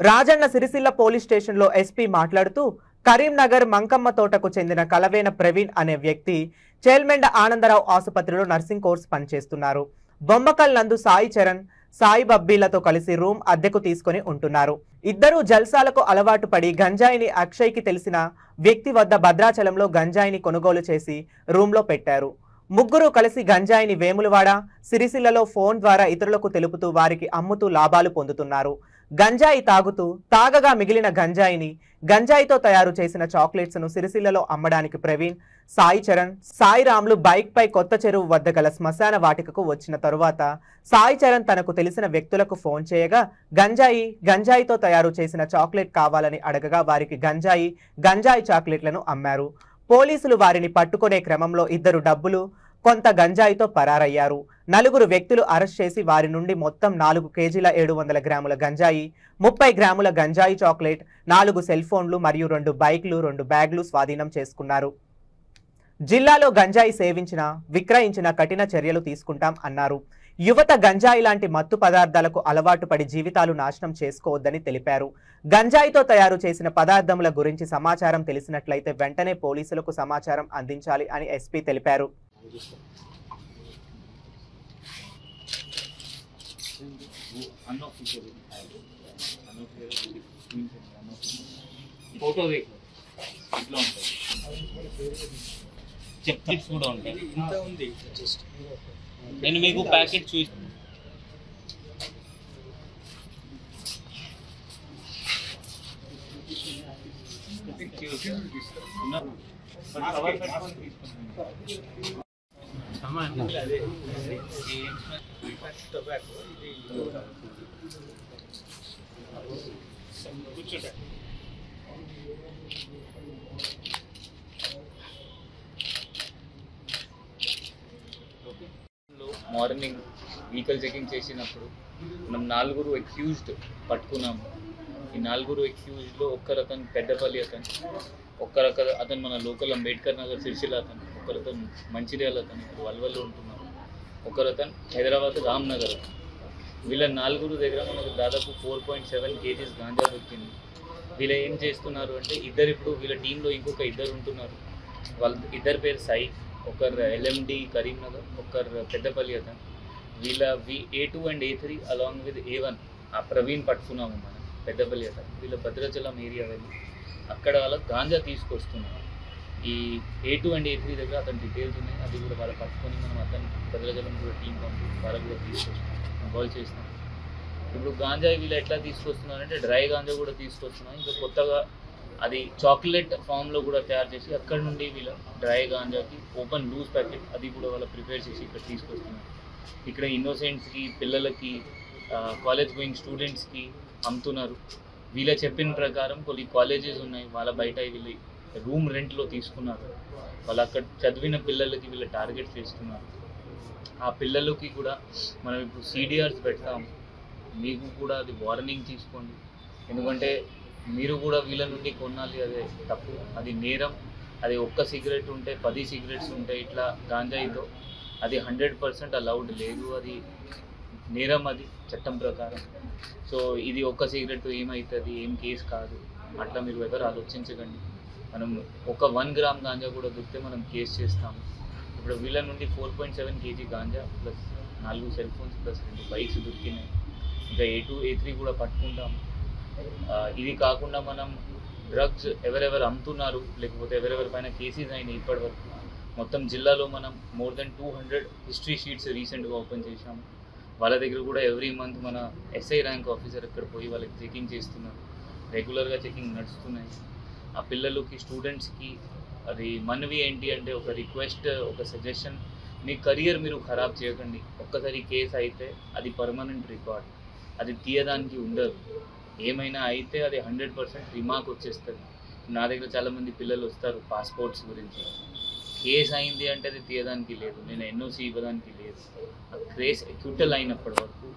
Rajanna Sircilla police స్టేషన్లో SP మాట్లాడుతూ కరీంనగర్ మంకమ్మ తోటకు చెందిన కలవేన ప్రవీణ్ అనే వ్యక్తి చేల్మెండ ఆనందరావు ఆసుపత్రిలో నర్సింగ్ కోర్స్ పనిచేస్తున్నారు. బొమ్మకల్ నందు సాయి చరణ్, సాయి బబ్బీలతో కలిసి రూమ్ అద్దెకు తీసుకొని ఉంటున్నారు. ఇద్దరు జల్సాలకు అలవాటు పడి గంజాయిని అక్షయ్కి తెలిసిన వ్యక్తి వద్ద భద్రాచలంలో గంజాయిని కొనుగోలు చేసి రూమ్లో పెట్టారు. ముగ్గురు కలిసి గంజాయిని వేములవాడ, సిరిసిల్లలో ఫోన్ ద్వారా ఇతరులకు తెలుపుతూ వారికి అమ్ముతూ లాభాలు పొందుతున్నారు. గంజాయి తాగుతూ తాగగా మిగిలిన గంజాయిని గంజాయితో తయారు చేసిన చాక్లెట్స్ ను సిరిసిల్లలో అమ్మడానికి ప్రవీణ్, సాయి చరణ్, సాయి రాములు బైక్ పై కొత్త చెరువు వద్ద గల శ్మశాన వాటికకు వచ్చిన తరువాత సాయి చరణ్ తనకు తెలిసిన వ్యక్తులకు ఫోన్ చేయగా గంజాయితో తయారు చేసిన చాక్లెట్ కావాలని అడగగా వారికి గంజాయి చాక్లెట్లను అమ్మారు. పోలీసులు వారిని పట్టుకునే క్రమంలో ఇద్దరు డబ్బులు, కొంత గంజాయితో పరారయ్యారు. 4 వ్యక్తులు అరెస్ట్ చేసి వారి నుండి మొత్తం 4 కేజీల 700 గ్రాముల గంజాయి, 30 గ్రాముల గంజాయి చాక్లెట్, 4 సెల్ ఫోన్లు మరియు 2 బైక్లు, 2 బ్యాగులు స్వాధీనం చేసుకున్నారు. జిల్లాలో గంజాయి సేవించిన, విక్రయించిన కఠిన చర్యలు తీసుకుంటాం అన్నారు. యువత గంజాయి లాంటి మత్తు పదార్థాలకు అలవాటు పడి జీవితాలు నాశనం చేసుకోవద్దని తెలిపారు. గంజాయితో తయారు చేసిన పదార్థముల గురించి సమాచారం తెలిసినట్లయితే వెంటనే పోలీసులకు సమాచారం అందించాలి అని ఎస్పీ తెలిపారు. చెప్స్ కూడా ఉంటాయి. ఇంత ఉంది జస్ట్ నేను మీకు ప్యాకెట్ చూసి కూర్చుంటా. మార్నింగ్ వెహికల్ చెకింగ్ చేసినప్పుడు మనం 4 అక్యూజ్డ్ పట్టుకున్నాము. ఈ 4 అక్యూజ్డ్లో ఒక్కరతను పెద్దపల్లి అతను మన లోకల్ అంబేద్కర్ నగర్ సిరిసిల్ల అతను, ఒకరతను మంచిర్యాల అతను, ఇప్పుడు వల్వల్లో ఉంటున్నారు, ఒకరతను హైదరాబాద్ రామ్నగర్. వీళ్ళ 4 దగ్గర మనకు దాదాపు 4.7 kgs గాంజా దొరికింది. వీళ్ళు ఏం చేస్తున్నారు అంటే ఇప్పుడు వీళ్ళ టీంలో ఇంకొక ఇద్దరు ఉంటున్నారు. ఇద్దరు పేరు సాయి, ఒకరు LMD కరీంనగర్, ఒకరు పెద్దపల్లి అతను. వీళ్ళ A2 and A3 along with A1 ఆ ప్రవీణ్ పట్టుకున్నాము మనం పెద్దపల్లి అతను. వీళ్ళ భద్రాచలం ఏరియా వెళ్ళి అక్కడ వాళ్ళకి గాంజా తీసుకొస్తున్నారు. ఈ A2 and A3 దగ్గర అతని డీటెయిల్స్ ఉన్నాయి. అది కూడా వాళ్ళు పట్టుకొని మనం అతను భద్రాచలం కూడా టీం పంపి వాళ్ళకు కూడా తీసుకొస్తున్నాం, కాల్ చేసినాం. ఇప్పుడు గాంజా వీళ్ళు ఎట్లా తీసుకొస్తున్నారంటే డ్రై గాంజా కూడా తీసుకొస్తున్నాం. ఇంకా కొత్తగా అది చాక్లెట్ ఫామ్లో కూడా తయారు చేసి అక్కడ నుండి వీళ్ళ డ్రై గాంజాకి ఓపెన్ లూజ్ ప్యాకెట్ అది కూడా వాళ్ళు ప్రిపేర్ చేసి ఇక్కడ తీసుకొస్తున్నారు. ఇక్కడ ఇన్నోసెంట్స్కి, పిల్లలకి, కాలేజ్ గోయింగ్ స్టూడెంట్స్కి అమ్ముతున్నారు. వీళ్ళ చెప్పిన ప్రకారం కొన్ని కాలేజెస్ ఉన్నాయి, వాళ్ళ బయట వీళ్ళు రూమ్ రెంట్లో తీసుకున్నారు. వాళ్ళు అక్కడ చదివిన పిల్లలకి వీళ్ళు టార్గెట్ చేస్తున్నారు. ఆ పిల్లలకి కూడా మనం ఇప్పుడు CDRs పెడతాం. మీకు కూడా అది వార్నింగ్ తీసుకోండి. ఎందుకంటే మీరు కూడా వీళ్ళ నుండి కొనాలి, అదే తప్పు, అది నేరం. అది ఒక్క సిగరెట్ ఉంటే 10 సిగరెట్స్ ఉంటాయి. ఇట్లా గాంజాయితో అది 100% అలౌడ్ లేదు, అది నేరం, అది చట్టం ప్రకారం. సో ఇది ఒక్క సిగరెట్ ఏమవుతుంది, ఏం కేసు కాదు, అట్లా మీరు ఎవరు ఆలోచించకండి. మనం ఒక 1 గ్రామ్ గాంజా కూడా దొరికితే మనం కేసు చేస్తాము. ఇప్పుడు వీళ్ళ నుండి 4.7 kg ganja plus 4 cell phones plus 2 bikes దొరికినాయి. ఇంకా A2, A3 కూడా పట్టుకుంటాము. ఇది కాకుండా మనం డ్రగ్స్ ఎవరెవరు అమ్ముతున్నారు, లేకపోతే ఎవరెవరి పైన కేసెస్ అయినాయి ఇప్పటివరకు మొత్తం జిల్లాలో మనం మోర్ దెన్ 200 హిస్టరీ షీట్స్ రీసెంట్గా ఓపెన్ చేశాము. వాళ్ళ దగ్గర కూడా ఎవ్రీ మంత్ మన SI ర్యాంక్ ఆఫీసర్ ఇక్కడ పోయి వాళ్ళకి చెకింగ్ చేస్తున్నారు. రెగ్యులర్గా చెకింగ్ నడుస్తున్నాయి. ఆ పిల్లలకి, స్టూడెంట్స్కి అది మనవి ఏంటి అంటే ఒక రిక్వెస్ట్, ఒక సజెషన్, మీ కెరియర్ మీరు ఖరాబ్ చేయకండి. ఒక్కసారి కేసు అయితే అది పర్మనెంట్ రికార్డ్, అది తీయడానికి ఉండదు. ఏమైనా అయితే అది 100% రిమార్క్ వచ్చేస్తుంది. నా దగ్గర చాలామంది పిల్లలు వస్తారు పాస్పోర్ట్స్ గురించి. కేసు అయింది అంటే అది తీయడానికి లేదు, నేను NOC ఇవ్వడానికి లేదు. ఆ కేసు అక్యూటల్ అయినప్పటి వరకు